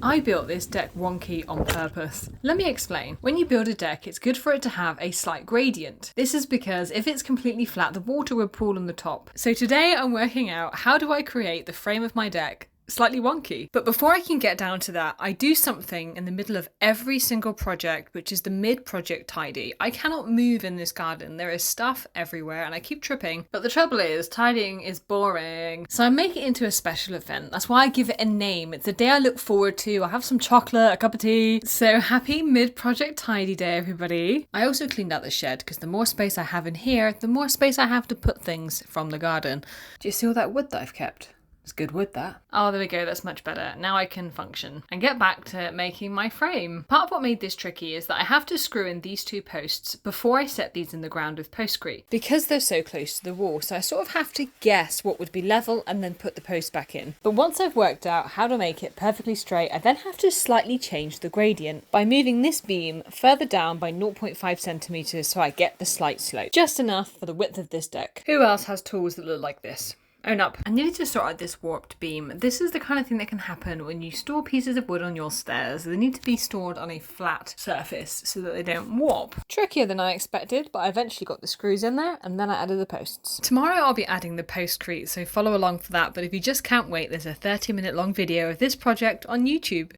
I built this deck wonky on purpose. Let me explain. When you build a deck, it's good for it to have a slight gradient. This is because if it's completely flat, the water will pool on the top. So today I'm working out how do I create the frame of my deck slightly wonky. But before I can get down to that, I do something in the middle of every single project, which is the mid-project tidy. I cannot move in this garden. There is stuff everywhere and I keep tripping. But the trouble is, tidying is boring. So I make it into a special event. That's why I give it a name. It's a day I look forward to. I have some chocolate, a cup of tea. So happy mid-project tidy day, everybody. I also cleaned out the shed because the more space I have in here, the more space I have to put things from the garden. Do you see all that wood that I've kept? It's good wood, that. Oh, there we go, that's much better. Now I can function and get back to making my frame. Part of what made this tricky is that I have to screw in these two posts before I set these in the ground with postcrete, because they're so close to the wall, so I sort of have to guess what would be level and then put the post back in. But once I've worked out how to make it perfectly straight, I then have to slightly change the gradient by moving this beam further down by 0.5 centimeters so I get the slight slope. Just enough for the width of this deck. Who else has tools that look like this? Own up. I needed to sort out this warped beam. This is the kind of thing that can happen when you store pieces of wood on your stairs. They need to be stored on a flat surface so that they don't warp. Trickier than I expected, but I eventually got the screws in there and then I added the posts. Tomorrow I'll be adding the postcrete, so follow along for that, but if you just can't wait, there's a 30-minute long video of this project on YouTube.